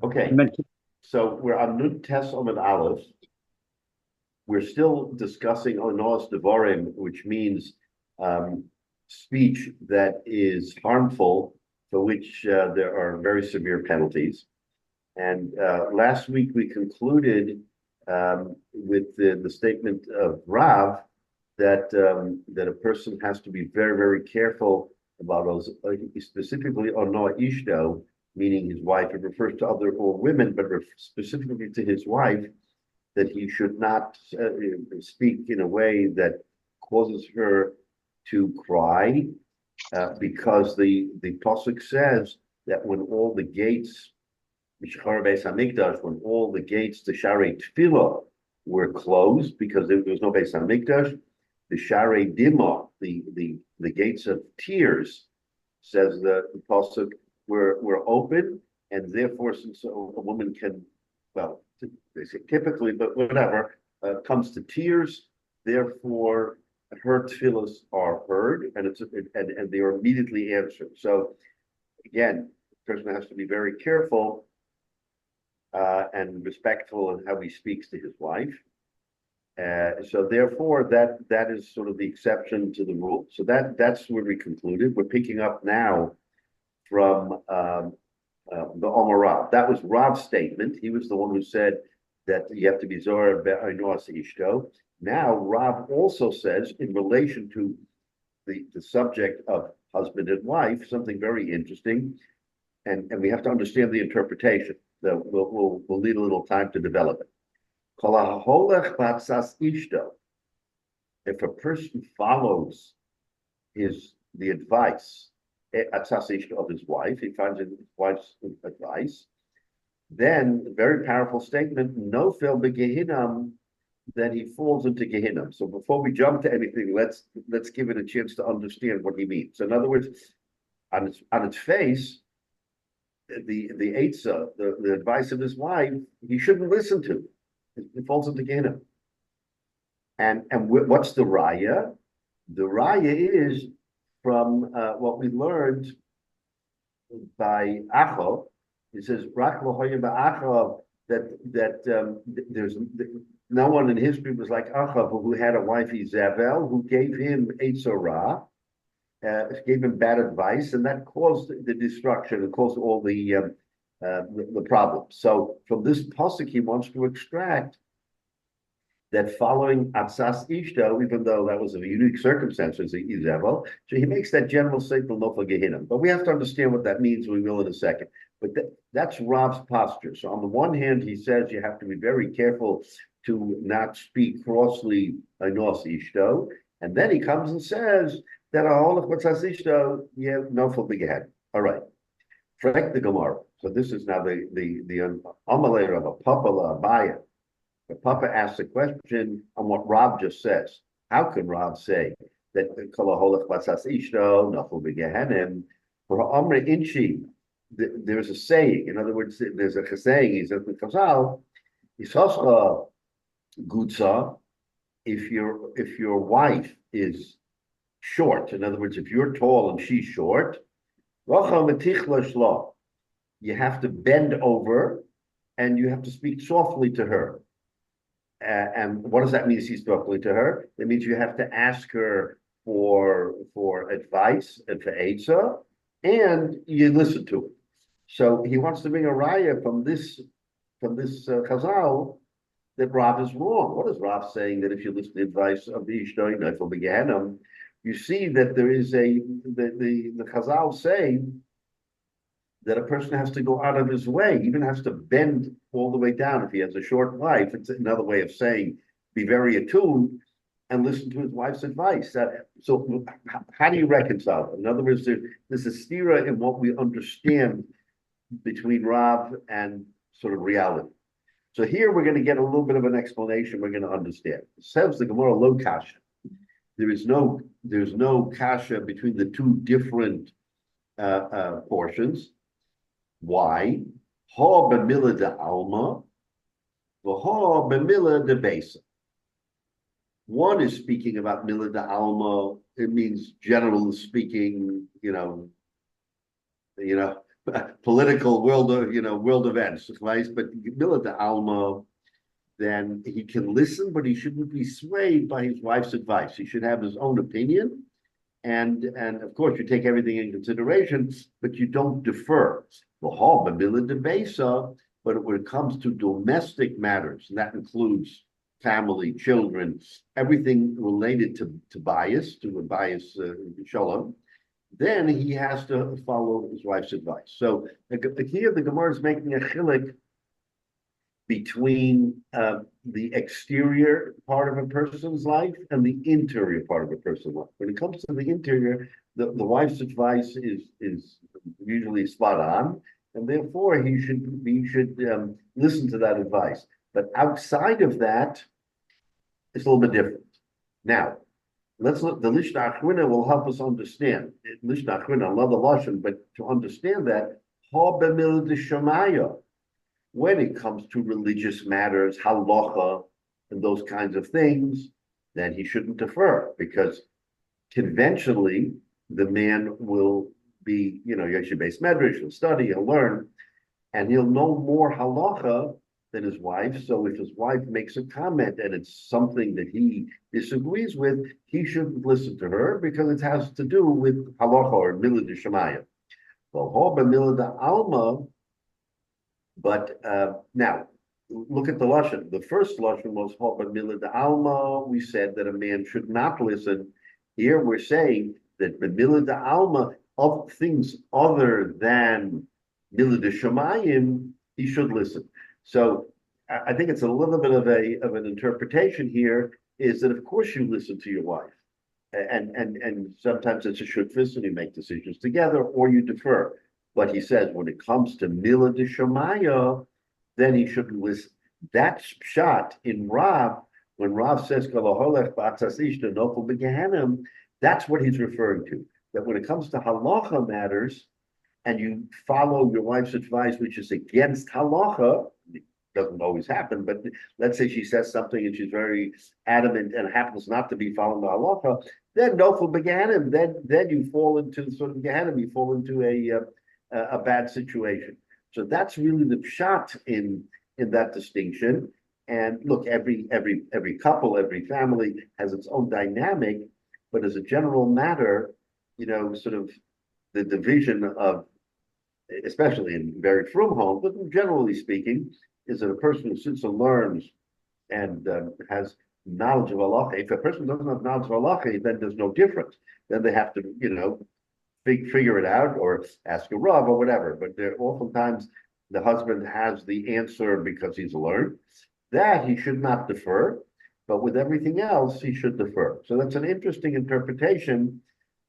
Okay, so we're on Nun Tes Amud Aleph. We're still discussing Onos Devarim, which means speech that is harmful, for which there are very severe penalties. And last week we concluded with the statement of Rav that a person has to be very, very careful about those, specifically Ono Ishto, meaning his wife. It refers to other or women, but specifically to his wife, that he should not speak in a way that causes her to cry, because the pasuk says that when all the gates, when all the gates to Sharei Tefillah were closed because there was no Beis Hamikdash, the Sharei Dima, the gates of tears, says the pasuk, were open, and therefore, since a woman can, well, they say typically, but whatever, comes to tears, therefore her tefillahs are heard, and and they are immediately answered. So again, the person has to be very careful and respectful in how he speaks to his wife. So therefore, that is sort of the exception to the rule. So that's where we concluded. We're picking up now from the Omer Rav. That was Rav's statement. He was the one who said that you have to be Zohar Be'aynos Ishto. Now Rav also says, in relation to the subject of husband and wife, something very interesting, and we have to understand the interpretation. We'll need a little time to develop it. If a person follows the advice of his wife, he finds his wife's advice, then a very powerful statement, no fil begehinam, then he falls into Gehinnom. So before we jump to anything, let's give it a chance to understand what he means. So in other words, on its face, the Eitzah, the advice of his wife, he shouldn't listen to. It falls into Gehinnom. And what's the raya? The raya is from what we learned by Acho. It says that there's no one in history was like Achav, who had a wife, Izabel, who gave him Eitzorah, gave him bad advice, and that caused the destruction. It caused all the problems. So from this pasuk, he wants to extract that following Atzas Ishto, even though that was a unique circumstance as Izabel, so he makes that general statement, no for Gehinnom. But we have to understand what that means. We will in a second. But that's Rav's posture. So on the one hand, he says you have to be very careful to not speak crossly Nos Ishto, and then he comes and says that all of what's Ishto, yeah, no for big head. All right, correct the Gemara. So this is now the Amalei of a Papa Abaya. The Papa asks a question on what Rav just says. How can Rav say that Kolaholach Batzas Ishto, Naful Begehenim, for Amre Inchi? There's a saying. In other words, there's a saying. He says, Chazal, Isoscha Gutza, if your wife is short, in other words, if you're tall and she's short, you have to bend over and you have to speak softly to her. And what does that mean? Speak softly to her. That means you have to ask her for advice and for Eitzah, and you listen to it. So he wants to bring a raya from this Chazal that Rav is wrong. What is Rav saying? That if you listen to the advice of the Ishtoi, for Begehenim, you see that there is the Chazal saying that a person has to go out of his way, even has to bend all the way down. If he has a short wife, it's another way of saying be very attuned and listen to his wife's advice. So how do you reconcile it? In other words, there's a stira in what we understand between Rav and sort of reality. So here we're going to get a little bit of an explanation. We're going to understand. It says the Gemara lo kasha. There's no kasha between the two different portions. Why? Ha b'mila de alma, v'ha b'mila de besa. One is speaking about mila de alma. It means generally speaking, but political world of world events, right? But Mila de Alma, then he can listen, but he shouldn't be swayed by his wife's advice. He should have his own opinion, and of course you take everything in consideration, but you don't defer. But when it comes to domestic matters, and that includes family, children, everything related to bias, to a bias shalom, then he has to follow his wife's advice. So here the Gemara is making a chilik between the exterior part of a person's life and the interior part of a person's life. When it comes to the interior, the wife's advice is usually spot on, and therefore he should listen to that advice. But outside of that, it's a little bit different. Now, let's look. The Lishna Achrina will help us understand. Lishna Achrina, another lashon, but to understand that, ha b'mil d'shamaya. When it comes to religious matters, halacha, and those kinds of things, then he shouldn't defer, because conventionally the man will be, Yeshiva-based medrash, he'll study, he'll learn, and he'll know more halacha than his wife. So if his wife makes a comment and it's something that he disagrees with, he shouldn't listen to her, because it has to do with halacha or milah d'shamaya. Well, hoba milah d'alma. But now, look at the lashon. The first lashon was hoba milah d'alma. We said that a man should not listen. Here we're saying that the milah d'alma, of things other than milah d'shamayim, he should listen. So I think it's a little bit of an interpretation here, is that of course you listen to your wife, and sometimes it's a shutfis and you make decisions together, or you defer. But he says when it comes to milah d'shamaya, then he shouldn't listen. That's shot in Rav, when Rav says that's what he's referring to. That when it comes to halacha matters, and you follow your wife's advice, which is against halacha, it doesn't always happen, but let's say she says something and she's very adamant and happens not to be following the halacha, then nofel beganim, then you fall into sort of gehanim, you fall into a bad situation. So that's really the pshat in that distinction. And look, every couple, every family has its own dynamic, but as a general matter, sort of the division of, especially in very frum homes, but generally speaking, is that a person who sits and learns and has knowledge of halacha. If a person doesn't have knowledge of halacha, then there's no difference. Then they have to, figure it out or ask a rav or whatever. But oftentimes the husband has the answer because he's learned. That he should not defer, but with everything else, he should defer. So that's an interesting interpretation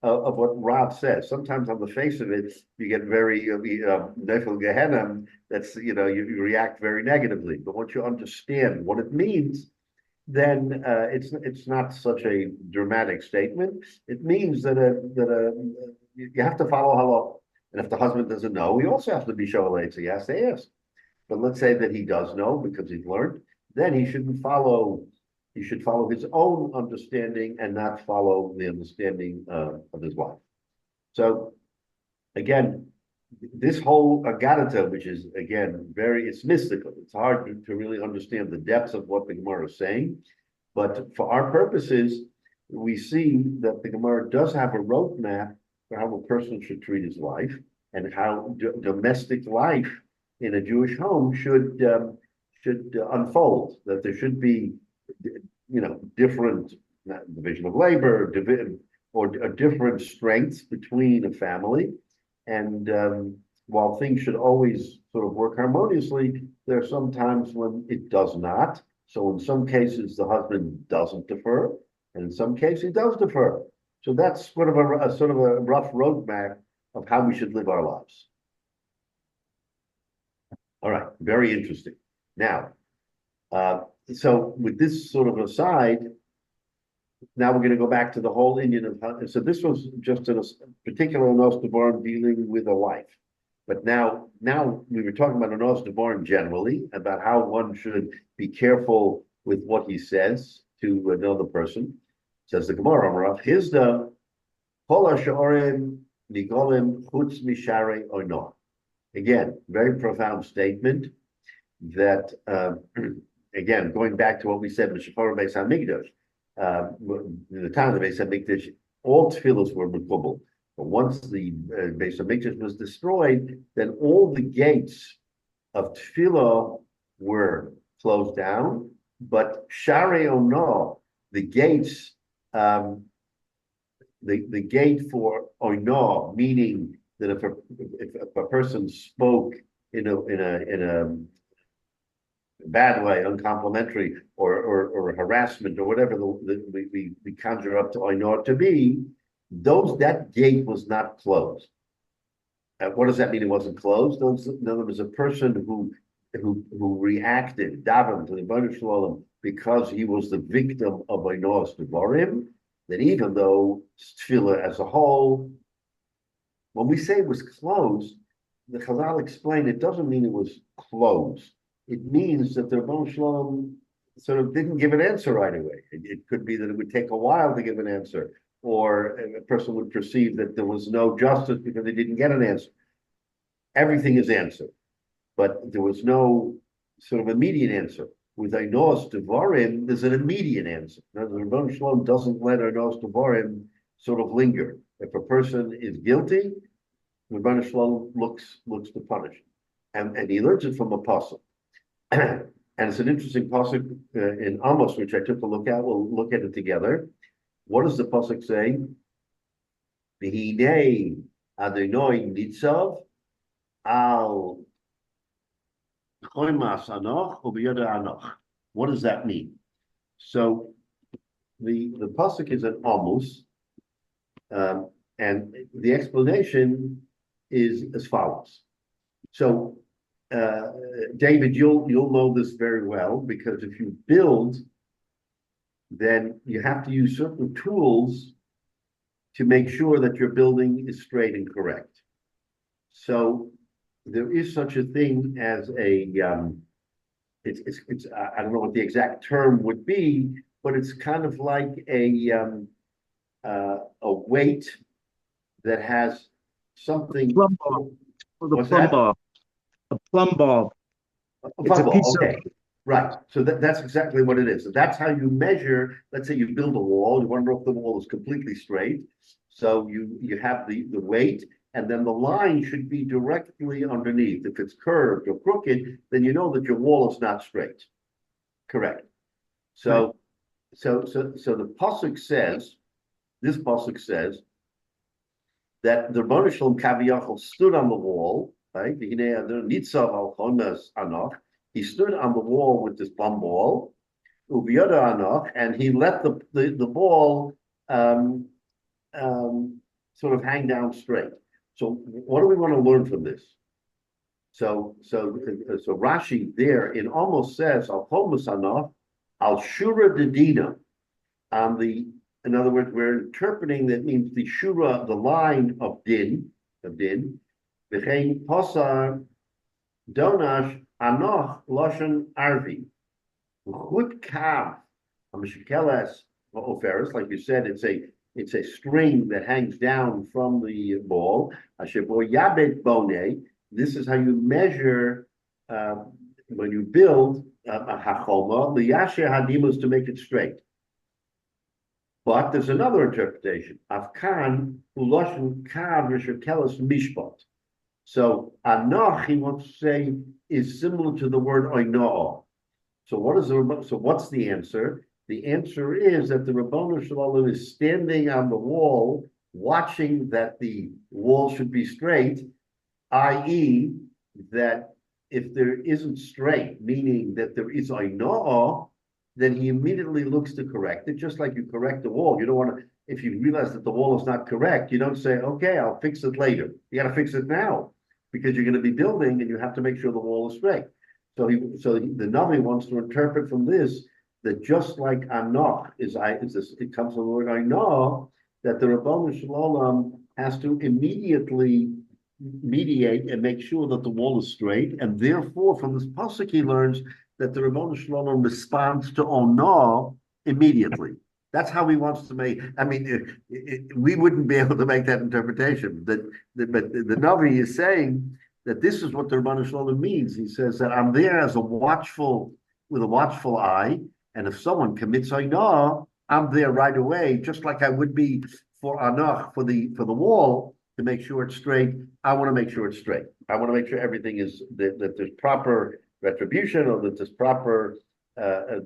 of what Rav says. Sometimes on the face of it, you get very nefel gehenna. That's you react very negatively. But once you understand what it means, then it's not such a dramatic statement. It means that you have to follow halakha, and if the husband doesn't know, he also has to be shoalei. So he has to ask. But let's say that he does know because he's learned, then he shouldn't follow. He should follow his own understanding and not follow the understanding of his wife. So, again, this whole Agadata, which is again it's mystical. It's hard to really understand the depths of what the Gemara is saying. But for our purposes, we see that the Gemara does have a roadmap for how a person should treat his wife and how domestic life in a Jewish home should unfold. That there should be, different division of labor, or different strengths between a family. And while things should always sort of work harmoniously, there are some times when it does not. So in some cases, the husband doesn't defer, and in some cases, he does defer. So that's sort of a rough roadmap of how we should live our lives. All right, very interesting. Now, so with this sort of aside, now we're going to go back to the whole Indian of, so this was just a particular Anos Devarim dealing with a wife. But now we were talking about Anos Devarim generally, about how one should be careful with what he says to another person. Says the Gemara, Rav Hizda, Kol ha'shorim nigolim chutz misharei oino. again, very profound statement that, again, going back to what we said in the Shachar Beis Hamikdash, in the time of the Beis Hamikdash, all tefillos were mekubal. But once the Beis Hamikdash was destroyed, then all the gates of tefillah were closed down, but Sharei Ono, the gates, the gate for Ono, meaning that if a person spoke in a bad way, uncomplimentary, or harassment, or whatever we conjure up to Ono to be, that gate was not closed. What does that mean? It wasn't closed. In other words, a person who reacted, davened to the Rebbeinu Shalom because he was the victim of Onos Devarim, that even though tefillah as a whole, when we say it was closed, the Chazal explained it doesn't mean it was closed. It means that the Rebbeinu Shalom sort of didn't give an answer right away. It could be that it would take a while to give an answer, or a person would perceive that there was no justice because they didn't get an answer. Everything is answered, but there was no sort of immediate answer. With Einos Devarim, there's an immediate answer. Now, the Rebbeinu Shalom doesn't let Einos Devarim sort of linger. If a person is guilty, the Rebbeinu Shalom looks to punish him. And he learns it from a pasuk. And it's an interesting pasuk in Amos, which I took a look at. We'll look at it together. What does the pasuk say? V'hinei Adonai nitzav al choimas anoch u'biyada anoch. What does that mean? So the pasuk is an Amos, and the explanation is as follows. So, David, you'll know this very well, because if you build, then you have to use certain tools to make sure that your building is straight and correct. So there is such a thing as I don't know what the exact term would be, but it's kind of like a weight that has something. Plumb bob. The plumb bob. A plumb bob. It's a piece of. Right. So that's exactly what it is. So that's how you measure. Let's say you build a wall. You want to know if the wall is completely straight. So you have the weight, and then the line should be directly underneath. If it's curved or crooked, then you know that your wall is not straight. Correct. So the pasuk says, this pasuk says that the Rebbeinu Shalom Kaviyachol stood on the wall, right? He stood on the wall with this plumb ball, and he let the ball sort of hang down straight. So what do we want to learn from this? So Rashi there in almost says al shura dedina on the. In other words, we're interpreting that means the shura, the line of din, v'chein posar donash anoch loshen arvi, chut kav amishkeles oferis. Like you said, it's a string that hangs down from the ball. Ashebo yabet bone. This is how you measure when you build a hachoma liyasher hadimus, to make it straight. But there's another interpretation. Afkan uloshen kav rishakelas mishpat. So anoch, he wants to say, is similar to the word oinoah. So what's the answer? The answer is that the Rebbeinu Shalom is standing on the wall, watching that the wall should be straight, i.e., that if there isn't straight, meaning that there is oinoah, then he immediately looks to correct it, just like you correct the wall. You don't want to, if you realize that the wall is not correct, you don't say, okay, I'll fix it later. You got to fix it now, because you're going to be building and you have to make sure the wall is straight. So the Navi wants to interpret from this that just like Anoch it comes from the word I know, that the Rebbeinu Shalom has to immediately mediate and make sure that the wall is straight, and therefore from this pasuk he learns that the Rebbeinu Shalom responds to Ono immediately. That's how he wants to make. I mean, we wouldn't be able to make that interpretation. But the Navi is saying that this is what the Rebbeinu Shalom means. He says that I'm there as with a watchful eye, and if someone commits Ainah, I'm there right away, just like I would be for Anach, for the wall, to make sure it's straight. I want to make sure it's straight. I want to make sure everything is that there's proper retribution, or that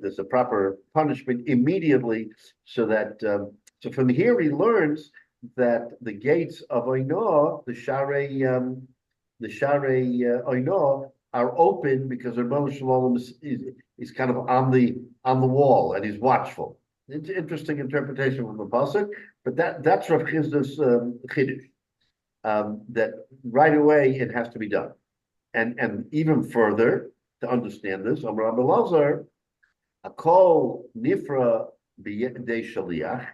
there's a proper punishment immediately, so that so from here he learns that the gates of Ainah, the Sharei Ainah, are open because Rebbeinu Shalom is kind of on the wall, and he's watchful. It's an interesting interpretation from the pasuk, but that's Rav Chisda's chiddush. That right away it has to be done, and even further to understand this, Amar Rabbi Lazar, a kol nifra b'yedei shaliach.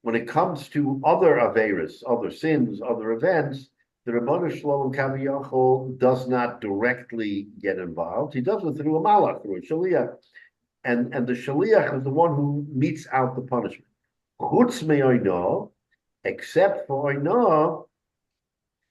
When it comes to other averis, other sins, other events, the Rebbeinu Shalom Kaviyachol does not directly get involved. He does it through a malach, through a shaliach, and the shaliach is the one who metes out the punishment. Chutz me'oino, except for oino,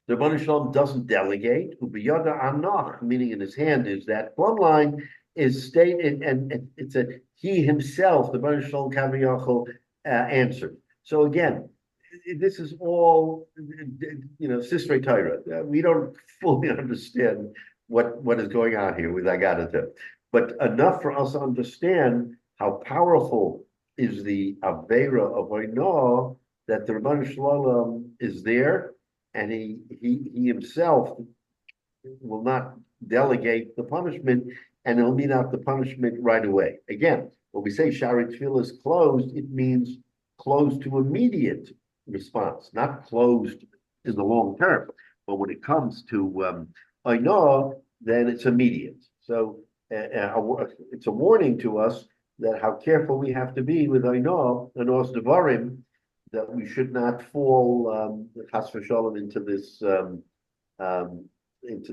the Rebbeinu Shalom doesn't delegate. Ubiyada anach, meaning in his hand is that plumb line is stated, and it's a he himself, the Rebbeinu Shalom Kaviyachol, answered. So again, this is all, Sisrei Torah. We don't fully understand what is going on here with Agadah, but enough for us to understand how powerful is the Avera of Oinah, that the Rebbeinu Shalom is there, and he himself will not delegate the punishment, and he'll mete out the punishment right away. Again, when we say Shari Tefillah is closed, it means closed to immediate response, not closed in the long term. But when it comes to Ainah, then it's immediate. So it's a warning to us that how careful we have to be with Ainah and Os Devarim, that we should not fall Chas v'Shalom into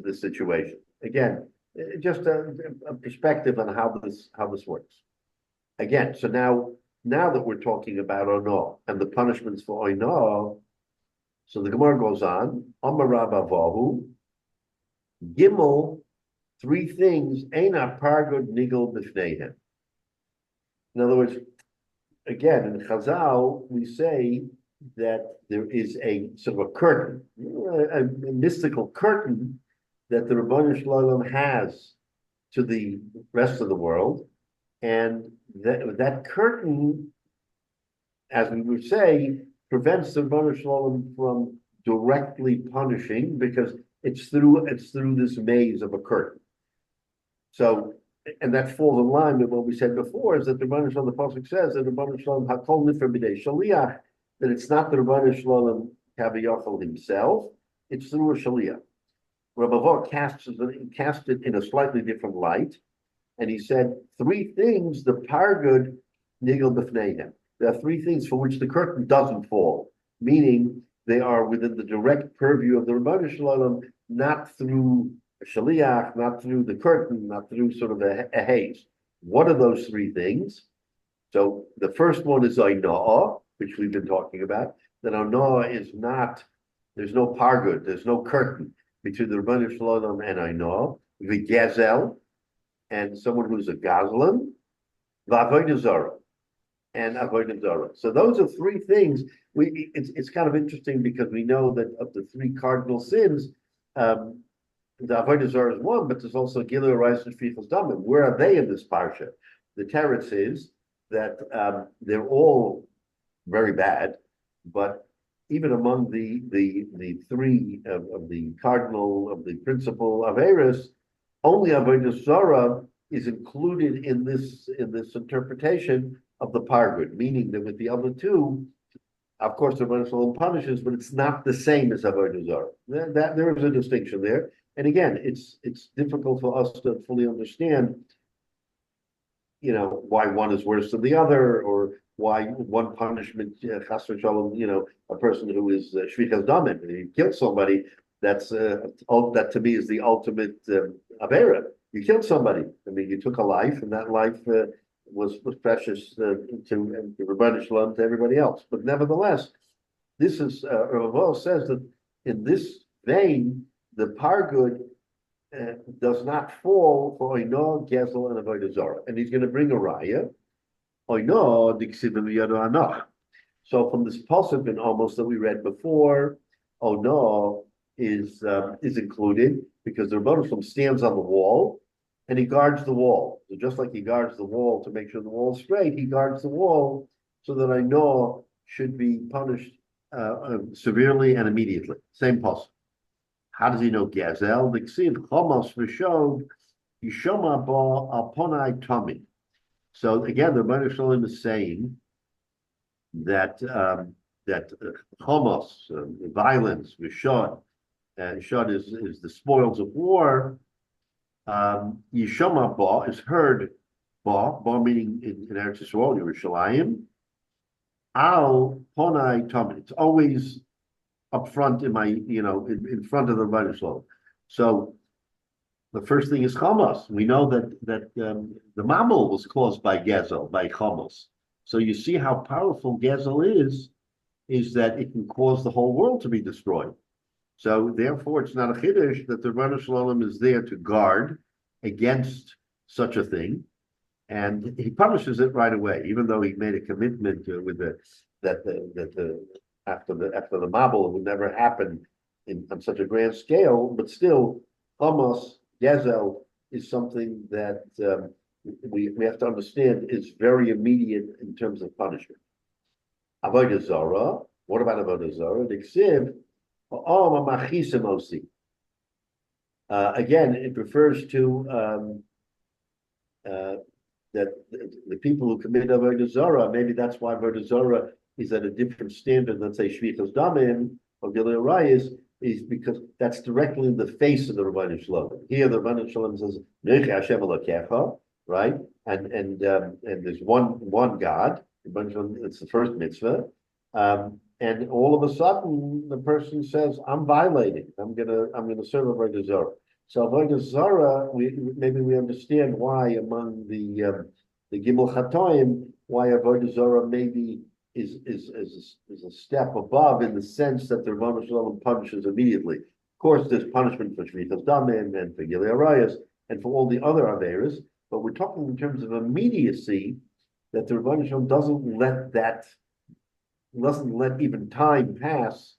this situation. Again, just a perspective on how this works. Again, so now that we're talking about Oinah and the punishments for Oinah, so the Gemara goes on, Amar Rabba Vahu, Gimel, three things, Eina Pargod Nigel B'fneihem. In other words, again, in Chazal, we say that there is a sort of a curtain, a mystical curtain that the Rebbeinu Shalom has to the rest of the world, and that curtain, as we would say, prevents the Rebbeinu Shalom from directly punishing, because it's through this maze of a curtain. So, and that falls in line with what we said before, is that the Rebbeinu Shalom, the pasuk says that the Rebbeinu Shalom hakol nifra b'dei shaliach, that it's not the Rebbeinu Shalom Kaviyachol himself, it's through a shaliach. Rabbi Hyatt cast it in a slightly different light, and he said three things the pargud nigel b'fneihem. There are three things for which the curtain doesn't fall, meaning they are within the direct purview of the Rebbeinu Shalom, not through a shaliach, not through the curtain, not through sort of a haze. What are those three things? So the first one is Ainah, which we've been talking about. That Ainah is not, there's no pargud, there's no curtain between the Rebbeinu Shalom and Ainah. The Gazel, and someone who's a Gazlan, V'avodah Zarah, and Avodah Zarah. So those are three things. It's kind of interesting, because we know that of the three cardinal sins, the Avodah Zarah is one, but there's also Gilui Arayos and Shfichus Damim. Where are they in this parsha? The teretz is that they're all very bad, but even among the three of the cardinal, of the principal Averis, only Avodah Zarah is included in this interpretation of the pargud, meaning that with the other two, of course, the Rebbeinu Shalom punishes, but it's not the same as Avodah Zarah. There is a distinction there, and again, it's difficult for us to fully understand, why one is worse than the other, or why one punishment, Chas v'Shalom, a person who is Shvichas Damim, he killed somebody. That to me is the ultimate avera. You killed somebody. I mean, you took a life, and that life was precious to Rebbeinu Shalom, to everybody else. But nevertheless, this is Rav says that in this vein, the pargud does not fall for Oino, Gezel, and Avodah Zarah. And he's going to bring a raya. Oino, Dixivim Yado Anoch. So from this pasuk in almost that we read before, Ono is included because the Rebbe stands on the wall and he guards the wall. So just like he guards the wall to make sure the wall is straight, he guards the wall so that I know should be punished severely and immediately. Same pasuk. How does he know Gazel? The Ksiv Chomos V'Shod Yishoma Ba Alponai Tommy. So again, the Rebbe Shalom is saying that Chomos, violence, V'Shod, Shod is the spoils of war. Yishoma Ba is heard. Ba meaning in Eretz Yisrael, Yerushalayim. Al Ponai Tommy. It's always up front in my, in front of the Rebbe Shalom. So the first thing is Chomos. We know that the Mamel was caused by Gezel, by Chomos. So you see how powerful Gezel is that it can cause the whole world to be destroyed. So therefore, it's not a chiddush that the Rebbe Shalom is there to guard against such a thing, and he punishes it right away, even though he made a commitment with after the Mabul it would never happen on such a grand scale. But still, Hamas Gezel is something that we have to understand is very immediate in terms of punishment. Avodah Zarah. What about Avodah Zarah? The Ksiv. Again, it refers to that the people who commit Avodah Zarah, maybe that's why Avodah Zarah is at a different standard than, say, Shvichas Damim or Gilei Arayos, is because that's directly in the face of the Rebbeinu Shalom. Here, the Rebbeinu Shalom says, Nechi Hashem Elokecha, right? And there's one God. It's the first mitzvah. And all of a sudden, the person says, "I'm violating. I'm gonna serve Avodah Zarah." So Avodah Zarah, maybe we understand why among the Gimel Chatoim, why Avodah Zarah maybe is a step above in the sense that the Rebbeinu Shalom punishes immediately. Of course, there's punishment for Shvichas Damim and for Gilei Arayos and for all the other averos, but we're talking in terms of immediacy that the Rebbeinu Shalom doesn't let even time pass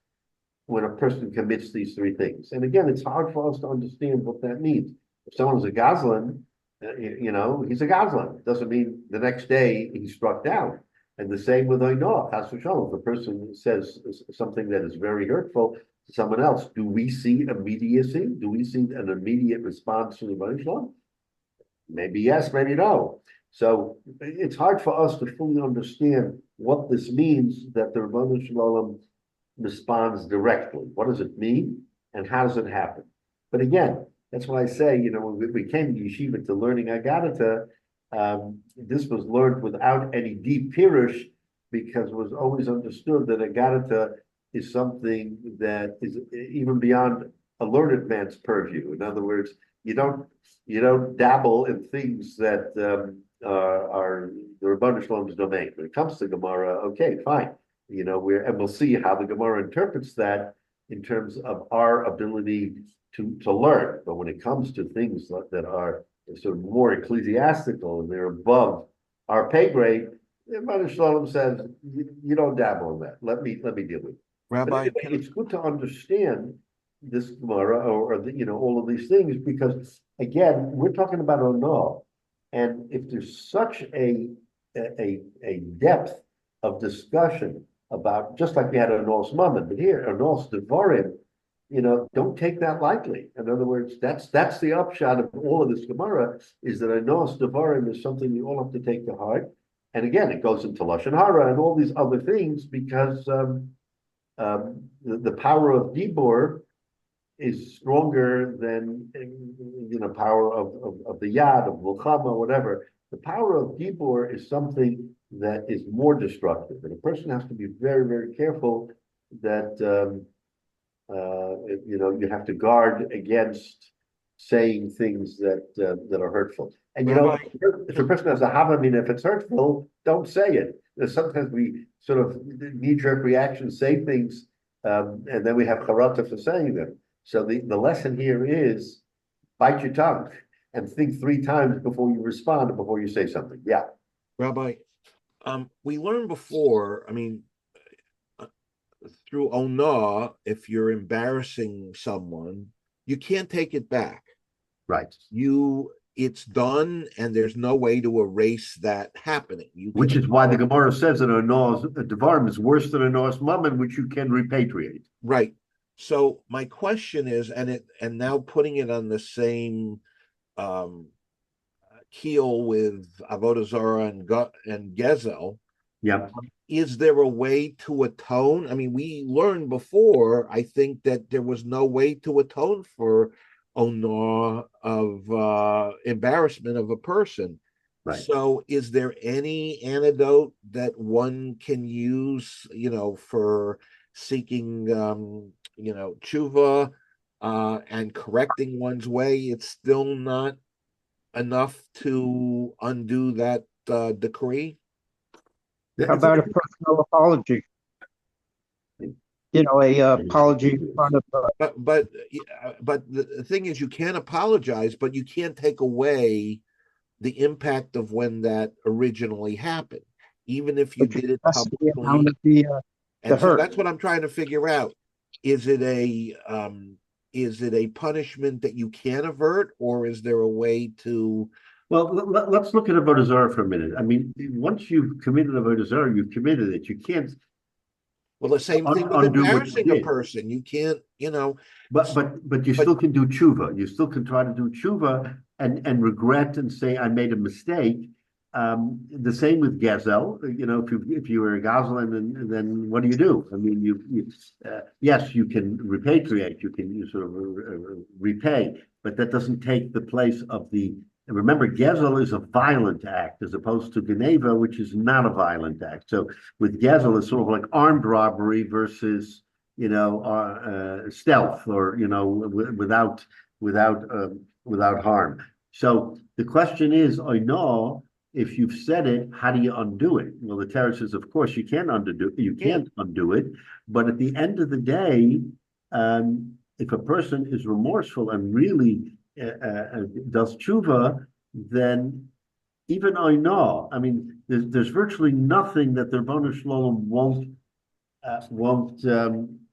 when a person commits these three things. And again, it's hard for us to understand what that means. If someone's a Gazlan, he's a Gazlan. It doesn't mean the next day he's struck down. And the same with Oinoch, Chas v'Shalom. If a person says something that is very hurtful to someone else, do we see immediacy? Do we see an immediate response to the Rebbeinu Shalom? Maybe yes, maybe no. So it's hard for us to fully understand what this means that the Rebbeinu Shalom responds directly. What does it mean, and how does it happen? But again, that's why I say, when we came to yeshiva to learning Agadata, this was learned without any deep pirush, because it was always understood that Agadata is something that is even beyond a learned man's purview. In other words, you don't dabble in things that are the Rebbeinu Shalom's domain. When it comes to Gemara, okay, fine. We'll see how the Gemara interprets that in terms of our ability to learn. But when it comes to things that are sort of more ecclesiastical and they're above our pay grade, the Rebbeinu Shalom says, you don't dabble in that. Let me deal with it. Rabbi, It's good to understand this Gemara or all of these things, because again, we're talking about Ono, and if there's such a depth of discussion about, just like we had Onos Mammon, but here Onos Devarim, don't take that lightly. In other words, that's the upshot of all of this Gemara, is that Onos Devarim is something you all have to take to heart. And again, it goes into Lashon Hara and all these other things, because the power of Dibur is stronger than power of the Yad, of Mulchama, whatever. The power of Dibur is something that is more destructive, and a person has to be very, very careful that you have to guard against saying things that are hurtful. And if a person has a havamina, if it's hurtful, don't say it. Sometimes we sort of knee-jerk reaction, say things, and then we have charata for saying them. So the lesson here is bite your tongue and think 3 times before you respond or before you say something. Yeah. Rabbi, we learned before, I mean, uh, through Ona, if you're embarrassing someone, you can't take it back. Right. It's done, and there's no way to erase that happening. Which is why the Gemara says that a Noah's Devarim is worse than a Noah's Mammon, which you can repatriate. Right. So my question is, and now putting it on the same um, keel with Avodah Zarah and Gezel. Yep. Is there a way to atone? I mean, we learned before, I think, that there was no way to atone for honor of embarrassment of a person. Right. So is there any antidote that one can use, for seeking, tshuva and correcting one's way? It's still not enough to undo that decree? How about a personal apology? A apology in front of. But the thing is, you can't apologize, but you can't take away the impact of when that originally happened, even if you did it publicly. And so that's what I'm trying to figure out. Is it a punishment that you can avert, or is there a way to? Well, let's look at Avodah Zarah for a minute. I mean, once you've committed Avodah Zarah, you've committed it. You can't. Well, the same thing with embarrassing a person. You can't, But you still can do tshuva. You still can try to do tshuva and regret and say I made a mistake. The same with Gezel. If you were a Goslin, then what do? I mean, yes, you can repatriate. You sort of repay, but that doesn't take the place of the. And remember, Gezel is a violent act as opposed to Geneva, which is not a violent act. So with Gezel, it's sort of like armed robbery versus, stealth or, without harm. So the question is, I know if you've said it, how do you undo it? Well, the Torah says, of course, you can't undo it. But at the end of the day, if a person is remorseful and really does tshuva, then even I know. I mean, there's virtually nothing that the Rebbeinu Shalom won't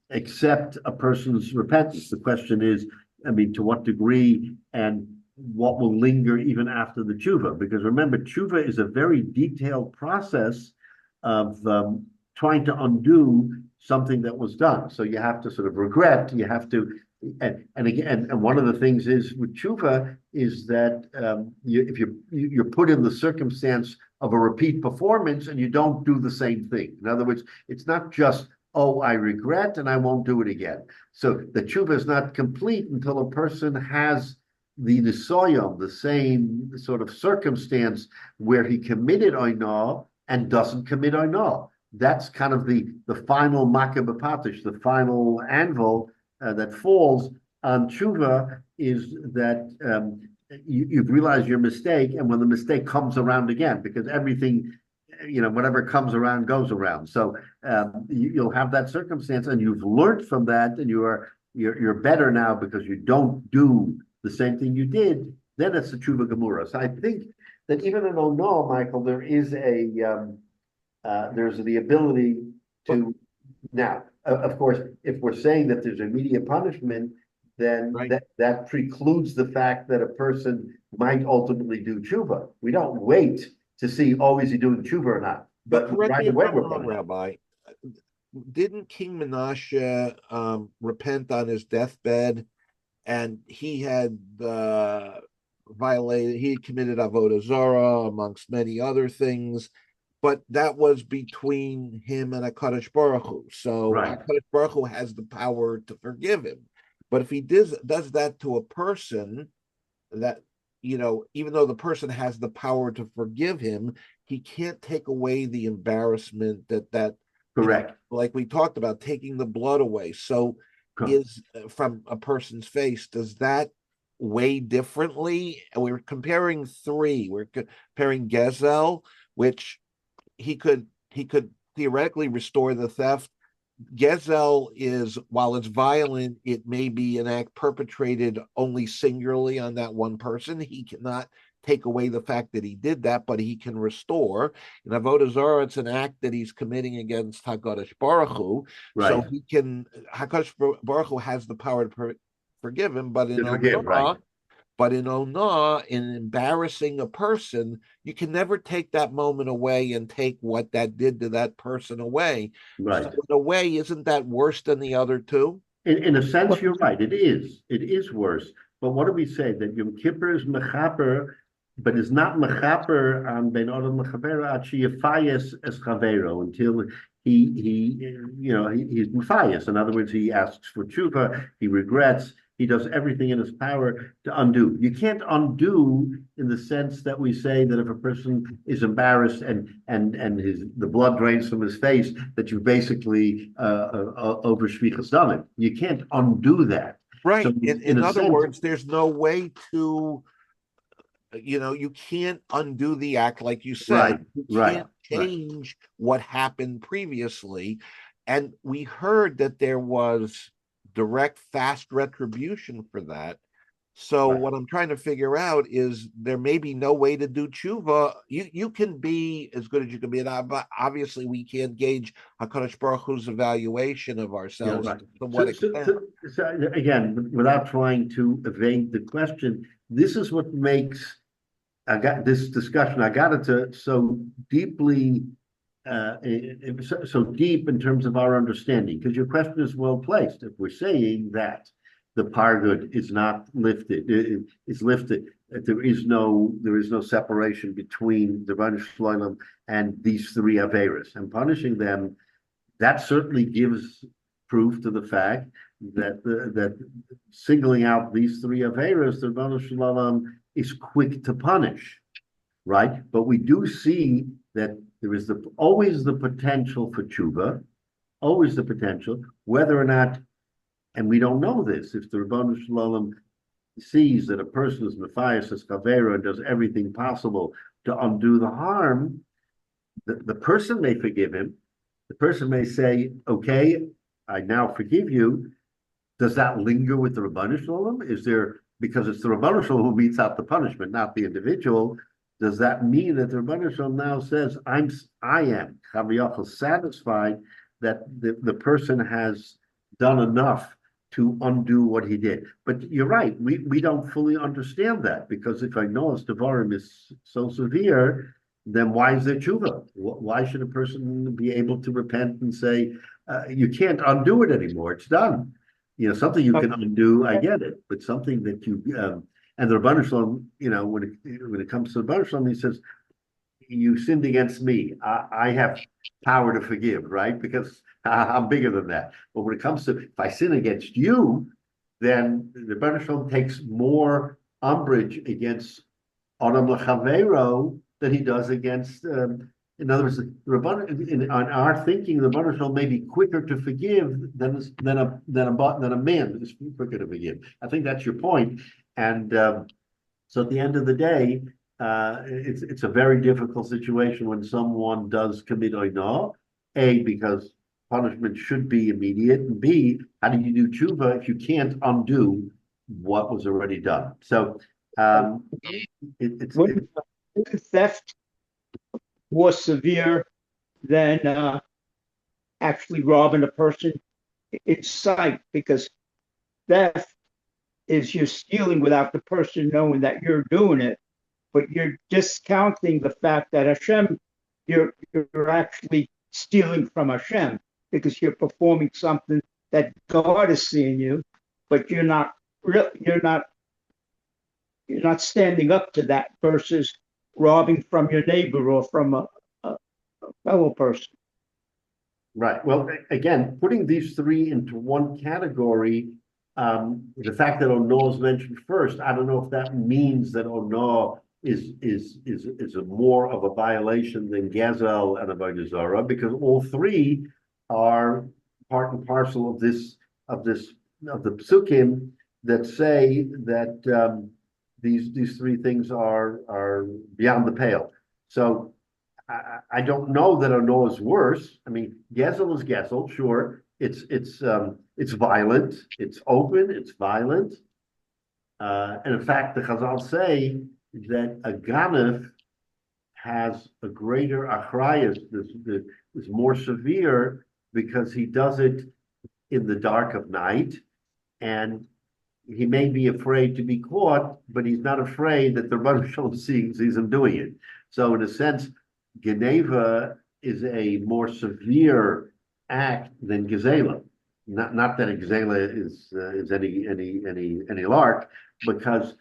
accept a person's repentance. The question is, I mean, to what degree and what will linger even after the tshuva? Because remember, tshuva is a very detailed process of trying to undo something that was done. So you have to sort of regret. You have to. And again, and one of the things is with tshuva is that if you're put in the circumstance of a repeat performance and you don't do the same thing. In other words, it's not just, oh, I regret and I won't do it again. So the tshuva is not complete until a person has the nisoyom, the same sort of circumstance where he committed oinah and doesn't commit oinah. That's kind of the final makeh b'patish, the final anvil that falls on tshuva, is that you've realized your mistake, and when the mistake comes around again, because everything, whatever comes around goes around. So you'll have that circumstance, and you've learned from that, and you're better now because you don't do the same thing you did. Then it's the tshuva gemura. So I think that even in Ono, Michael, there is there's the ability to now. Of course, if we're saying that there's immediate punishment, then that precludes the fact that a person might ultimately do tshuva. We don't wait to see, is he doing tshuva or not? But correct me if I'm wrong, Rabbi. Didn't King Menashe repent on his deathbed, and he had he committed avodah zarah amongst many other things? But that was between him and HaKadosh Baruch Hu. So HaKadosh Baruch Hu has the power to forgive him. But if he does that to a person, that, even though the person has the power to forgive him, he can't take away the embarrassment that correct. Like we talked about, taking the blood away. So is from a person's face, does that weigh differently? And we're comparing three. We're comparing Gezel, which he could theoretically restore the theft Gezel is, while it's violent, it may be an act perpetrated only singularly on that one person. He cannot take away the fact that he did that, but he can restore. In Avodah Zarah, it's an act that he's committing against Hakadosh Baruch Hu, so Right. he can. Hakadosh Baruch Hu has the power to forgive him, but in To forgive, right. Onah, in embarrassing a person, you can never take that moment away and take what that did to that person away. So Right. in a way, isn't that worse than the other two? In a sense, you're right. It is. It is worse. But what do we say? That Yom Kippur is mechaper, but is not mechaper on Ben Odom Mechavero at Sheyafayes es Chavero until he's Matthias. In other words, he asks for tshuva, he regrets, he does everything in his power to undo. You can't undo in the sense that we say that if a person is embarrassed and the blood drains from his face, that you basically over shvichas damim. You can't undo that. Right. So In other words, there's no way to, you can't undo the act, like you said. You can't change what happened previously. And we heard that there was direct, fast retribution for that. So what I'm trying to figure out is there may be no way to do tshuva. You can be as good as you can be, and obviously we can't gauge HaKadosh Baruch Hu's evaluation of ourselves to what extent. So again, without trying to evade the question, this is what makes this discussion. I got it so deeply, so deep in terms of our understanding, because your question is well placed. If we're saying that the pargud is not lifted, is lifted, that there is no separation between the Rebbeinu Shloim and these three averos, and punishing them, that certainly gives proof to the fact that that singling out these three averos, the Rebbeinu Shloim is quick to punish, right? But we do see that there is always the potential for tshuva, always the potential, whether or not. And we don't know this. If the Rebbeinu Shalom sees that a person is Matthias as Chavera and does everything possible to undo the harm, the person may forgive him. The person may say, okay, I now forgive you. Does that linger with the Rebbeinu Shalom? Is there, because it's the Rebbeinu Shalom who metes out the punishment, not the individual, does that mean that the Rebbeinu Shalom now says, I am Chaviyachal satisfied that the person has done enough to undo what he did? But you're right, we don't fully understand that, because if I know his Devarim is so severe, then why is there tshuva? Why should a person be able to repent and say, you can't undo it anymore, it's done? Something you can undo, I get it, but something that you, and the Rebbeinu Shalom, when it comes to the Rebbeinu Shalom, he says, you sinned against me. I have power to forgive, right? Because I'm bigger than that. But when it comes to, if I sin against you, then the Rebbeinu Shalom takes more umbrage against Adam L'Chavero than he does against. In other words, on our thinking, the Rebbeinu Shalom may be quicker to forgive than a man is quicker to forgive. I think that's your point. And so at the end of the day, it's a very difficult situation when someone does commit oinah. A, because punishment should be immediate, and B, how do you do tshuva if you can't undo what was already done? So it's theft more severe than actually robbing a person in sight, because theft is you're stealing without the person knowing that you're doing it, but you're discounting the fact that Hashem, you're actually stealing from Hashem, because you're performing something that God is seeing you, but you're not standing up to that versus robbing from your neighbor or from a fellow person. Right. Well, again, putting these three into one category, the fact that Ono is mentioned first, I don't know if that means that Ono is a more of a violation than Gezel and Avodah Zarah, because all three are part and parcel of the psukim that say that these three things are beyond the pale. So I don't know that Ono is worse. I mean, Gezel is Gezel, sure. it's violent, it's open, it's violent. And in fact, the Chazal say that a ganef has a greater achrayus, is more severe because he does it in the dark of night, and he may be afraid to be caught, but he's not afraid that the Rebbe Shalom sees him doing it. So in a sense, Geneva is a more severe act than Gezela. Not that Gezela is any lark, because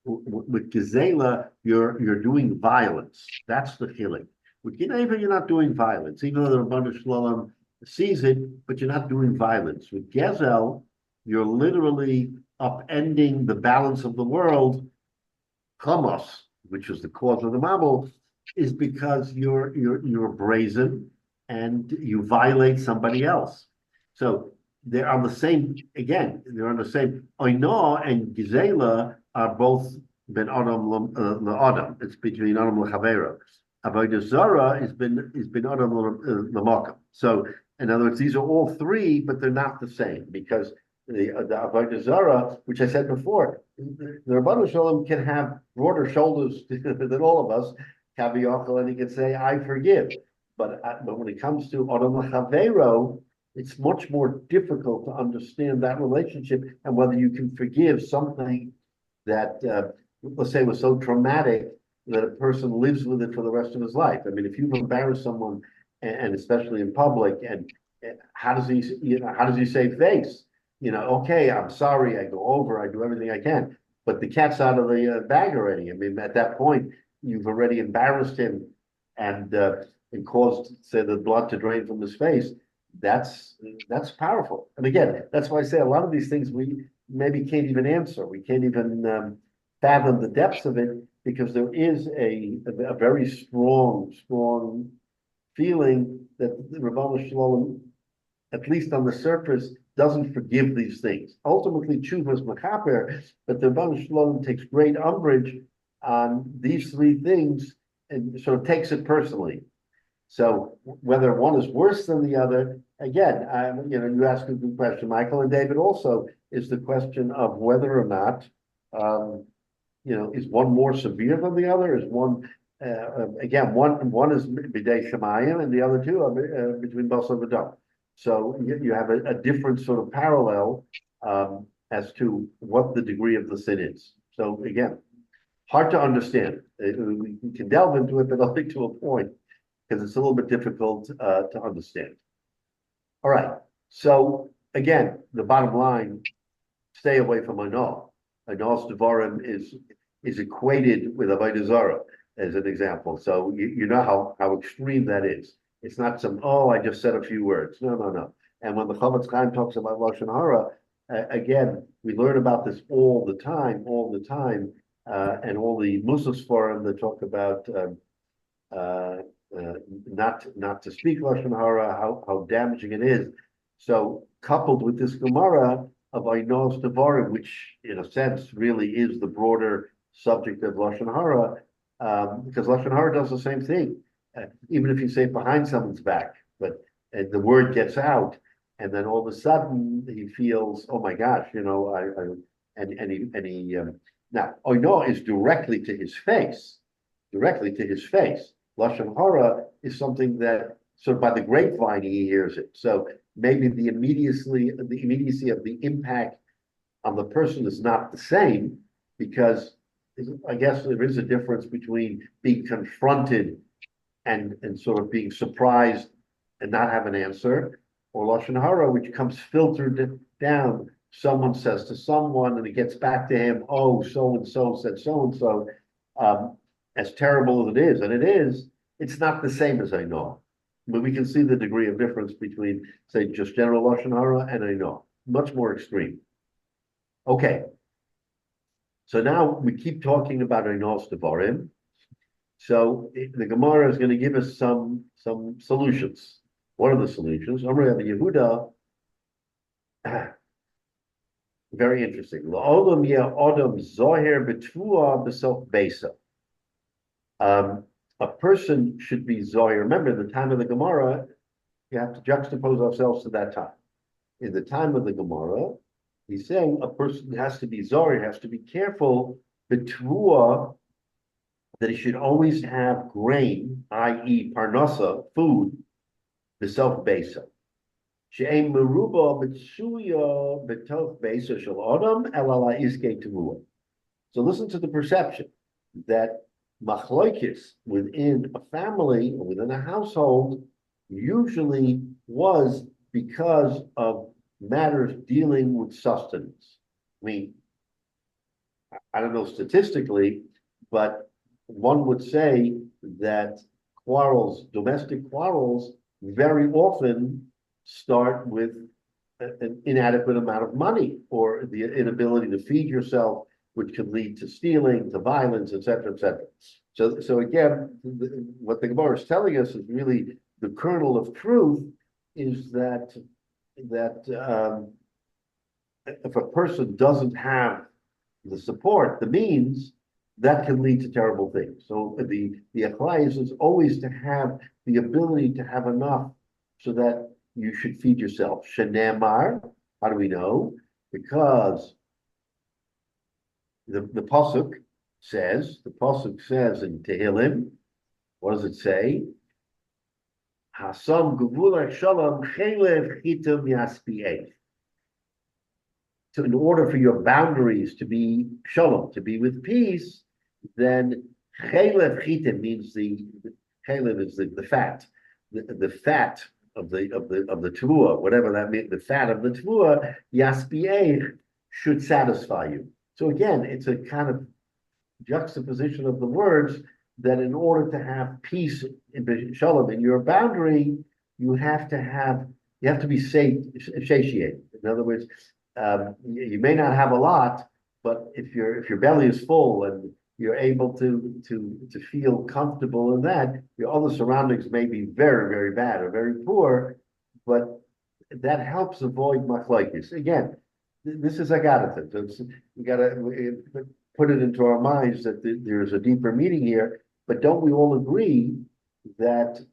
with Gezela you're doing violence. That's the feeling. With Geneva, you're not doing violence, even though the Rebbe Shalom sees it, but you're not doing violence. With Gezel, you're literally upending the balance of the world. Chamos, which is the cause of the Mabul, is because you're brazen and you violate somebody else. So they're on the same, again, they're on the same. Oino and Gizela are both ben Adam Adam. It's between Adam Lechavera. Avodah Zarah has been Adam Lamakam. So in other words, these are all three, but they're not the same, because the Avodah Zarah, which I said before, the Rabbanu Shalom can have broader shoulders than all of us, Kaviyachal, and he can say, I forgive. But when it comes to Adam Lechavero, it's much more difficult to understand that relationship and whether you can forgive something that, let's say, was so traumatic that a person lives with it for the rest of his life. I mean, if you've embarrassed someone, and especially in public, and how does he save face? Okay, I'm sorry, I go over, I do everything I can, but the cat's out of the bag already. I mean, at that point, you've already embarrassed him and caused, say, the blood to drain from his face. That's powerful. And again, that's why I say a lot of these things we maybe can't even answer. We can't even fathom the depths of it, because there is a very strong feeling that the Rabbanu Shalom, at least on the surface, doesn't forgive these things. Ultimately, tshuva is machaper, but the Rabbanu Shalom takes great umbrage on these three things and sort of takes it personally. So whether one is worse than the other, again, you ask a good question, Michael, and David also, is the question of whether or not, is one more severe than the other? Is one, again, one is b'dei shemayim, and the other two are between basar v'dam. So you have a different sort of parallel as to what the degree of the sin is. So again, hard to understand. We can delve into it, but only to a point, because it's a little bit difficult to understand. All right. So again, the bottom line: stay away from Anah. Anah's Devarim is equated with Avodah Zarah as an example. So you know how extreme that is. It's not some, I just said a few words. No. And when the Chavetz Chaim talks about Lashon Hara, again, we learn about this all the time, and all the Musaf Sforim that talk about not to speak Lashon Hara, how damaging it is. So coupled with this Gemara of Ainos Devarim, which in a sense really is the broader subject of Lashon Hara, because Lashon Hara does the same thing. Even if you say it behind someone's back, but the word gets out, and then all of a sudden he feels, oh my gosh, now Oino is directly to his face. Lashon Hara is something that sort of by the grapevine he hears it. So maybe the immediacy of the impact on the person is not the same, because I guess there is a difference between being confronted and sort of being surprised and not have an answer, or Lashon Hara, which comes filtered down. Someone says to someone, and it gets back to him, oh, so-and-so said so-and-so. As terrible as it is, and it's not the same as I know. But we can see the degree of difference between, say, just general Lashon Hara and I know. Much more extreme. Okay. So now we keep talking about Einos Devarim. So the Gemara is going to give us some solutions. What are the solutions? Rabbi Yehuda, very interesting. A person should be zohir. Remember, the time of the Gemara, you have to juxtapose ourselves to that time. in the time of the Gemara, he's saying a person has to be zor, has to be careful, betvua, that he should always have grain, i.e. parnasa, food, the self-besa. She'ein meruba mitsuya betof besa shel adam elala iske tevua. So listen to the perception that machloikis within a family or within a household usually was because of matters dealing with sustenance. I mean, I don't know statistically, but one would say that quarrels, domestic quarrels, very often start with an inadequate amount of money or the inability to feed yourself, which can lead to stealing, to violence, et cetera, et cetera. So again, what the Gemara is telling us is really the kernel of truth is that if a person doesn't have the support, the means, that can lead to terrible things. So the achlais is always to have the ability to have enough so that you should feed yourself. Shenemar, how do we know? Because the pasuk says in Tehillim, what does it say? Hasam gevulach shalom chelev chitum yaspieh. So in order for your boundaries to be shalom, to be with peace, then chelev chitim means the chelev is the fat, the fat of the tevua, whatever that means, the fat of the tevua, yaspieh, should satisfy you. So again, it's a kind of juxtaposition of the words that in order to have peace in shalom in your boundary, you have to be satiated. In other words, you may not have a lot, but if your belly is full and you're able to feel comfortable in that, your other surroundings may be very, very bad or very poor, but that helps avoid machlokes. Again, this is agadata. So we got to put it into our minds that there's a deeper meaning here. But don't we all agree that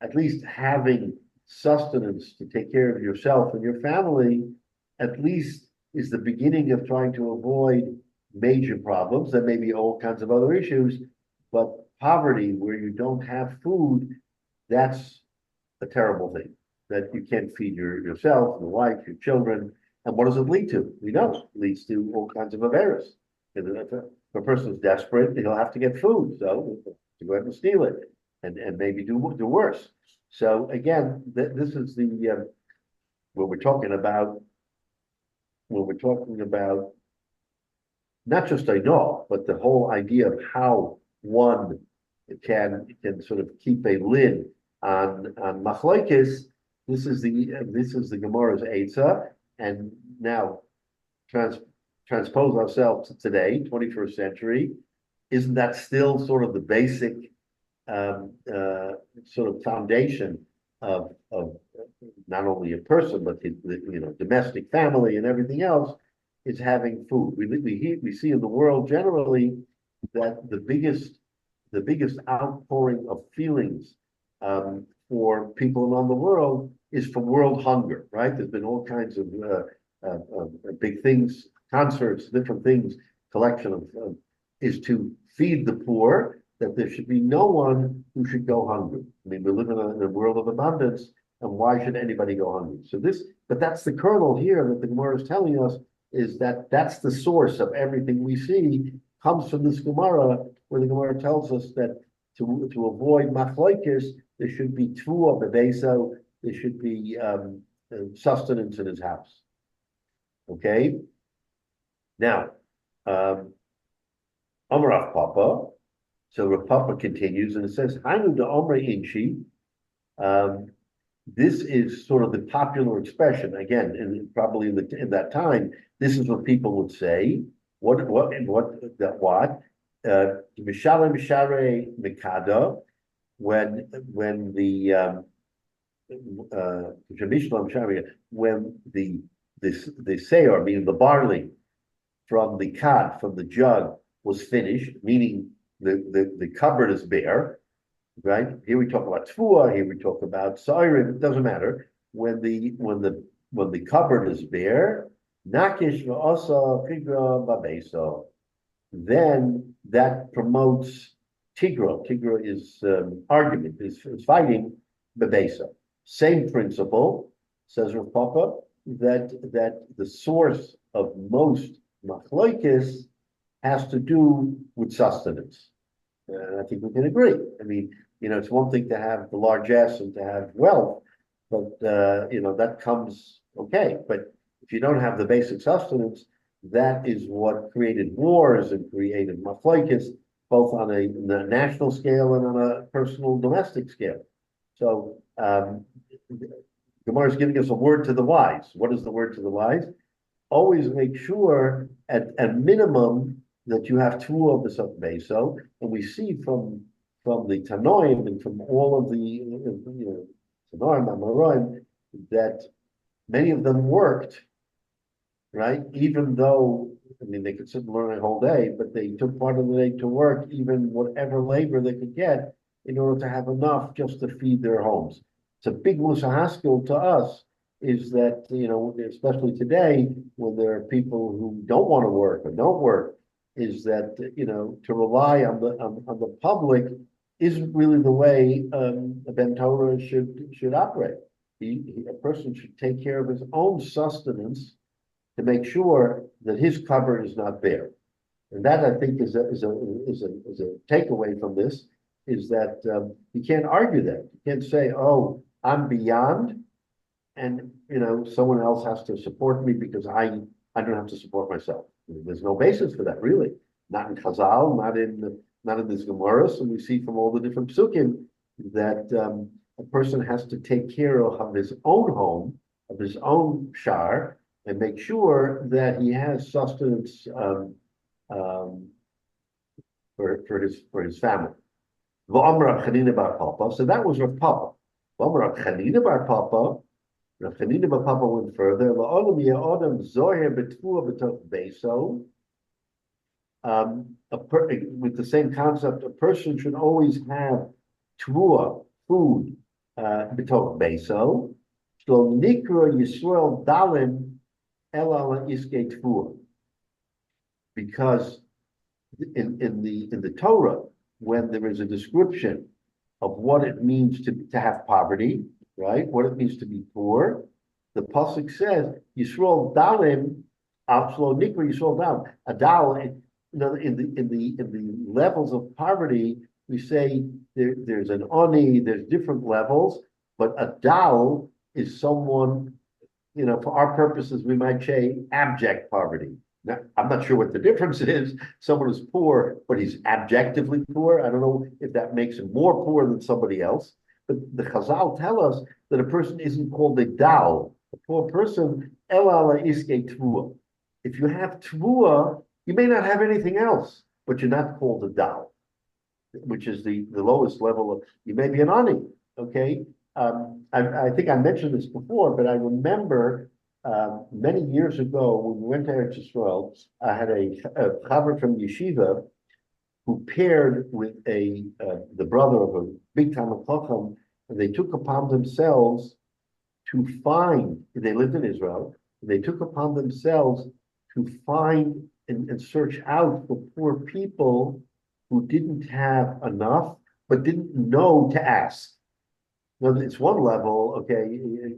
at least having sustenance to take care of yourself and your family, at least is the beginning of trying to avoid major problems. There may be all kinds of other issues, but poverty where you don't have food, that's a terrible thing. That you can't feed yourself, your wife, your children. And what does it lead to? We know it leads to all kinds of averas. If a person is desperate, he'll have to get food, so to go ahead and steal it, and maybe do worse. So again, this is the when we're talking about not just I know, but the whole idea of how one can sort of keep a lid on machlokes. This is the Gemara's Eitzah, and now transpose ourselves to today, 21st century. Isn't that still sort of the basic sort of foundation of not only a person but the domestic family and everything else is having food. We see in the world generally that the biggest outpouring of feelings for people around the world is for world hunger, right? There's been all kinds of big things, concerts, different things, collection of is to feed the poor, that there should be no one who should go hungry. I mean, we live in a world of abundance, and why should anybody go hungry? But that's the kernel here that the Gemara is telling us, is that that's the source of everything we see, comes from this Gemara, where the Gemara tells us that to avoid machlokes, there should be tvua bebeso, there should be sustenance in his house. Okay? Now, Amarav Papa, so Rav Papa continues and it says, Hainu de Omre Inchi. This is sort of the popular expression. Again, probably in that time, this is what people would say. What? Mishalem Share Mikada, when the seor, meaning the barley from the kad, from the jug, was finished, meaning the cupboard is bare. right? Here we talk about tfuah, here we talk about siren, it doesn't matter. When the cupboard is bare, nakish v'asa tigra babeso, then that promotes tigra. Tigra is argument, is fighting babesa. Same principle, says Rav Papa, that the source of most machloikis has to do with sustenance. And I think we can agree. I mean, it's one thing to have the largesse and to have wealth, but that comes okay. But if you don't have the basic sustenance, that is what created wars and created maflokes, both on a national scale and on a personal domestic scale. So Gemara is giving us a word to the wise. What is the word to the wise? Always make sure at minimum that you have two of the beso, and we see from the Tanoim and from all of the Tanoim Amoraim that many of them worked, right? Even though they could sit and learn a whole day, but they took part of the day to work, even whatever labor they could get, in order to have enough just to feed their homes. It's a big musahaskil to us. Is that especially today when there are people who don't want to work or don't work, is that to rely on the public isn't really the way a Ben Torah should operate. A person should take care of his own sustenance to make sure that his cupboard is not bare, and that I think is a takeaway from this, is that you can't argue that. You can't say, "Oh, I'm beyond, and someone else has to support me because I don't have to support myself." There's no basis for that, really. Not in Chazal, not in this Gemara. And we see from all the different psukim that a person has to take care of his own home, of his own shar, and make sure that he has sustenance for his family. So that was Rav Papa. Rav Chanina bar Papa. Rav Chanina bar Papa went further. With the same concept, a person should always have tvua, food, b'toch beso. Shlo nikra Yisrael dalim ela iske tvua. Because in the Torah, when there is a description of what it means to have poverty, right? What it means to be poor, the pasuk says Yisrael dalim Shlo nikra Yisrael dalim. A dal, in the levels of poverty, we say there's an oni, there's different levels, but a dal is someone, for our purposes, we might say abject poverty. Now, I'm not sure what the difference is. Someone is poor, but he's abjectively poor. I don't know if that makes him more poor than somebody else. But the Chazal tell us that a person isn't called a dal, a poor person, elala iske tvua. If you have tvua, you may not have anything else, but you're not called a dal, which is the lowest level of, you may be an ani, okay? I think I mentioned this before, but I remember many years ago when we went to Eretz Yisrael, I had a chaver from yeshiva who paired with the brother of a big Talmid Chacham, and they took upon themselves to find, they lived in Israel, they took upon themselves to find and search out for poor people who didn't have enough, but didn't know to ask. Now, it's one level, okay,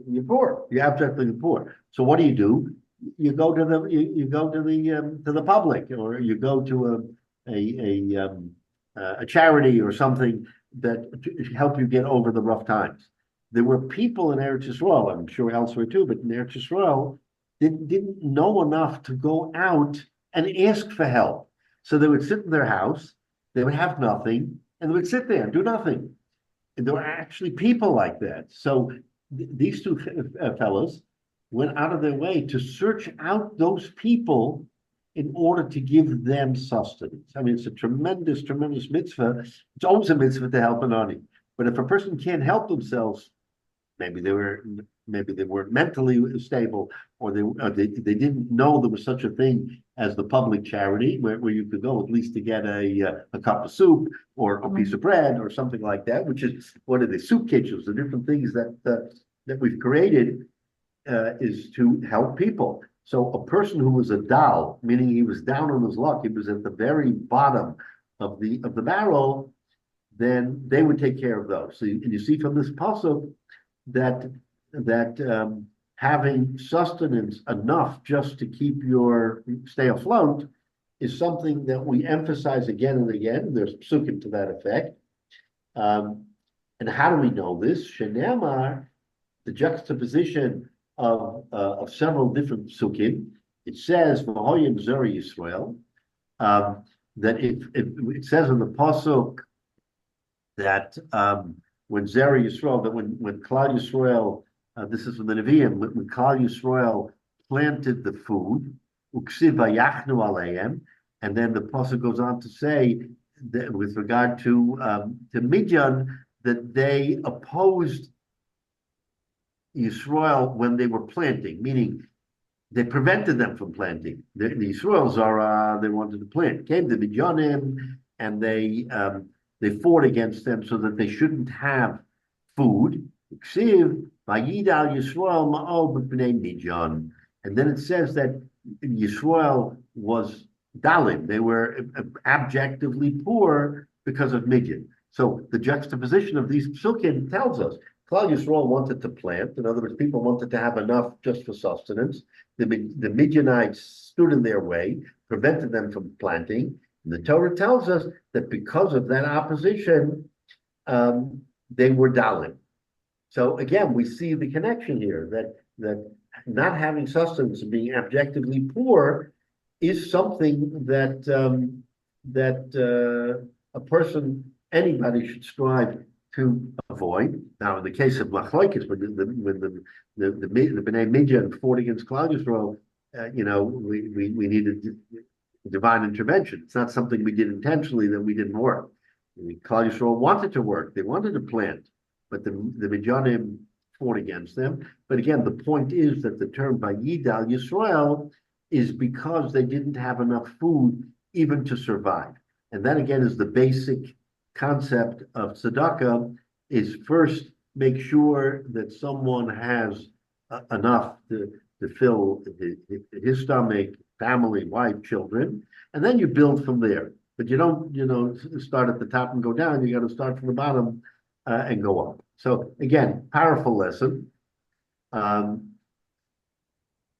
you're poor, you're abjectly poor. So what do? You go to the public, or you go to a charity or something that to help you get over the rough times. There were people in Eretz Yisrael, I'm sure elsewhere too, but in Eretz Yisrael, didn't know enough to go out and ask for help. So they would sit in their house, they would have nothing, and they would sit there and do nothing. And there were actually people like that. So these two fellows went out of their way to search out those people in order to give them sustenance. I mean, it's a tremendous, tremendous mitzvah. It's always a mitzvah to help an ani. But if a person can't help themselves, maybe they were maybe they weren't mentally stable, or they didn't know there was such a thing as the public charity where you could go at least to get a cup of soup or a piece of bread or something like that, which is what are the soup kitchens, the different things that we've created is to help people. So a person who was a dal, meaning he was down on his luck, he was at the very bottom of the barrel, then they would take care of those. So you see from this pasuk that having sustenance enough just to keep stay afloat is something that we emphasize again and again. There's psukim to that effect. And how do we know this? Shenamar, the juxtaposition of several different psukim. It says V'hoyim Zeri Yisrael, that if it says in the pasuk that when Zeri Yisrael, that when Klal Yisrael, this is from the Nevi'im, when Klal Yisrael planted the food, Uksiv Vayachnu Aleim, and then the pasuk goes on to say that with regard to Midian, that they opposed Yisrael when they were planting, meaning they prevented them from planting. The Yisraels they wanted to plant. Came the Midyanim, and they fought against them so that they shouldn't have food. And then it says that Yisrael was dalim. They were abjectively poor because of Midian. So the juxtaposition of these psukim tells us Klal Yisrael wanted to plant. In other words, people wanted to have enough just for sustenance. The Midianites stood in their way, prevented them from planting. And the Torah tells us that because of that opposition, they were dalim. So again, we see the connection here that not having sustenance and being objectively poor is something that a person, anybody, should strive to avoid. Now, in the case of Machlokes, when the Bnei Midian fought against Klal Yisrael, we needed divine intervention. It's not something we did intentionally that we didn't work. Klal Yisrael wanted to work; they wanted to plant, but the Midianim fought against them. But again, the point is that the term Vayidal Yisrael is because they didn't have enough food even to survive, and that again is the basic concept of tzedakah, is first make sure that someone has enough to fill his stomach, family, wife, children, and then you build from there. But you don't, start at the top and go down. You got to start from the bottom and go up. So again, powerful lesson.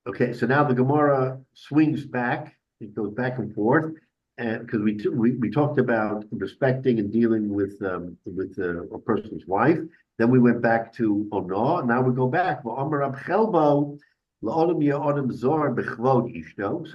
Okay, so now the Gemara swings back. It goes back and forth. And because we talked about respecting and dealing with a person's wife, then we went back to Ono. Now we go back. So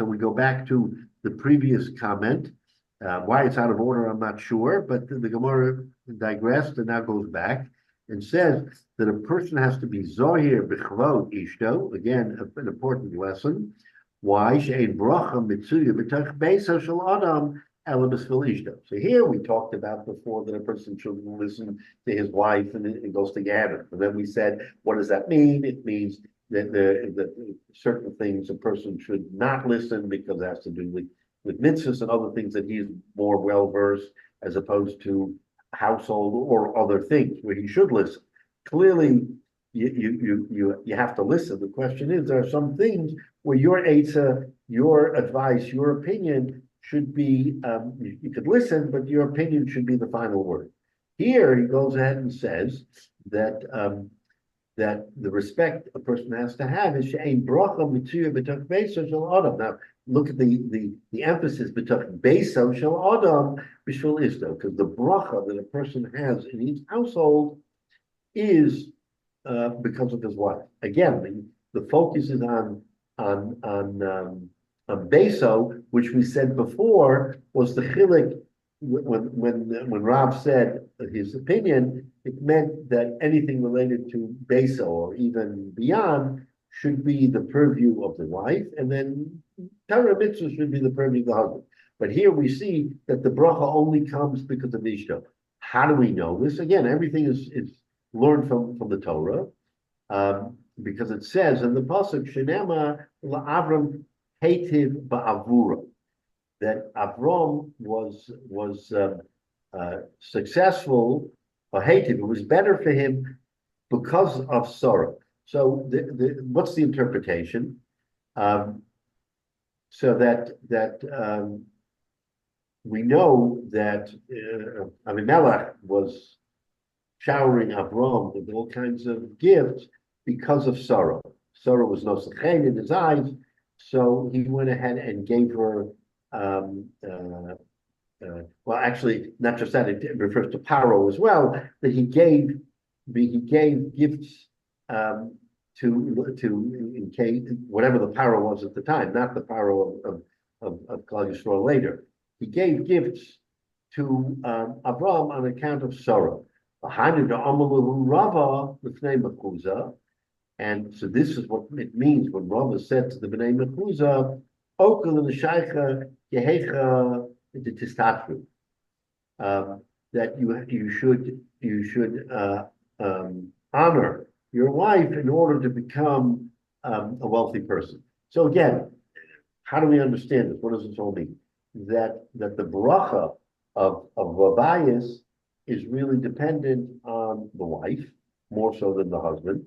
we go back to the previous comment. Why it's out of order, I'm not sure, but the Gemara digressed and now goes back and says that a person has to be zohir b'chvod ishto. Again, an important lesson. Why? So here we talked about before that a person should listen to his wife and it goes together. And then we said, what does that mean? It means that certain things a person should not listen because it has to do with mitzvahs and other things that he's more well versed, as opposed to household or other things where he should listen. Clearly, you have to listen. The question is, there are some things where your eitzah, your advice, your opinion should be, you could listen, but your opinion should be the final word. Here, he goes ahead and says that the respect a person has to have is she'ein bracha mitzuyah b'toch beiso shel adam. Now, look at the emphasis b'toch beiso shel adam b'shvil ishto, because the bracha that a person has in each household is because of his wife. Again, the focus is on Beso, which we said before was the chilik. When Rav said his opinion, it meant that anything related to Beso or even beyond should be the purview of the wife, and then Torah mitzvah should be the purview of the husband. But here we see that the bracha only comes because of Ishto. How do we know this? Again, everything is learned from the Torah. because it says in the pasuk Shenema Avram hated ba'avura, that Avram was successful or hated. It was better for him because of sorrow. So what's the interpretation? So that we know that Avimelech was showering Avram with all kinds of gifts because of sorrow. Sorrow was no sechen in his eyes, so he went ahead and gave her. Well, actually, not just that; it refers to Paro as well. That he gave gifts to in case whatever the Paro was at the time, not the Paro of Klal Yisrael later. He gave gifts to Avram on account of sorrow. And so this is what it means when Rava said to the Bnei Mechuzah, Okel and Shaycha Yehecha the Tistatru, that you should honor your wife in order to become a wealthy person. So again, how do we understand this? What does this all mean? That the bracha of Vabayis is really dependent on the wife more so than the husband,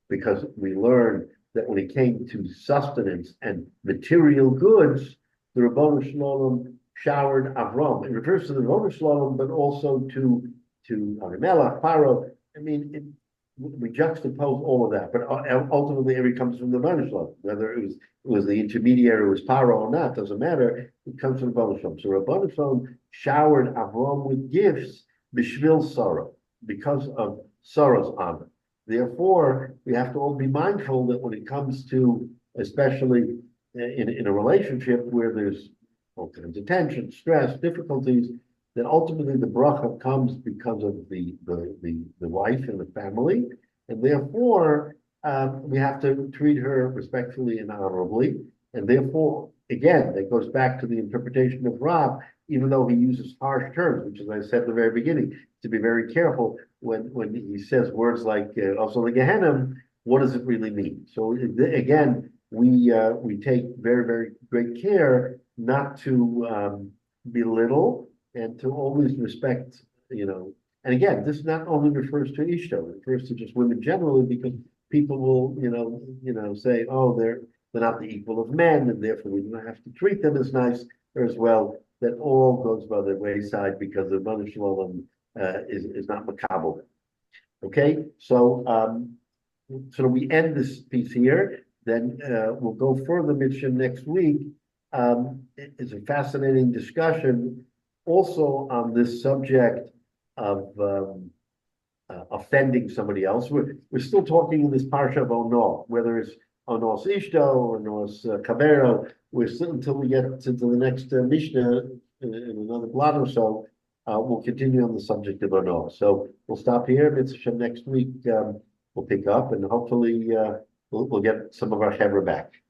because we learn that when it came to sustenance and material goods, the Rabbanu Shalom showered Avram. It refers to the Rabbanu Shalom, but also to Avimelech, Paro. I mean, we juxtapose all of that, but ultimately it comes from the Rabbanu Shalom. Whether it was the intermediary, it was Paro or not, doesn't matter. It comes from the Rabbanu Shalom. So Rabbanu Shalom showered Avram with gifts, b'shvil sorrow, because of sorrow's honor. Therefore, we have to all be mindful that when it comes to, especially in a relationship where there's all kinds of tension, stress, difficulties, that ultimately the bracha comes because of the wife and the family, and therefore we have to treat her respectfully and honorably, and therefore, again, that goes back to the interpretation of Rav, even though he uses harsh terms, which, as I said at the very beginning, to be very careful when he says words like also the Gehenna, what does it really mean? So again, we take very, very great care not to belittle and to always respect, and again, this not only refers to Ishto, it refers to just women generally, because people will, say, oh, they're not the equal of men, and therefore we don't have to treat them as nice or as well. That all goes by the wayside because the Mother Shalom is not makabel. Okay, so we end this piece here. Then we'll go further, Mitchum, next week. It's a fascinating discussion also on this subject of offending somebody else. We're still talking in this parsha of Ono, whether it's Onos Ishto or Onos Kabero. We're still until we get to the next Mishnah in another blot or so. We'll continue on the subject of Ono. So we'll stop here. Mitzvah next week we'll pick up, and hopefully we'll get some of our Chevra back.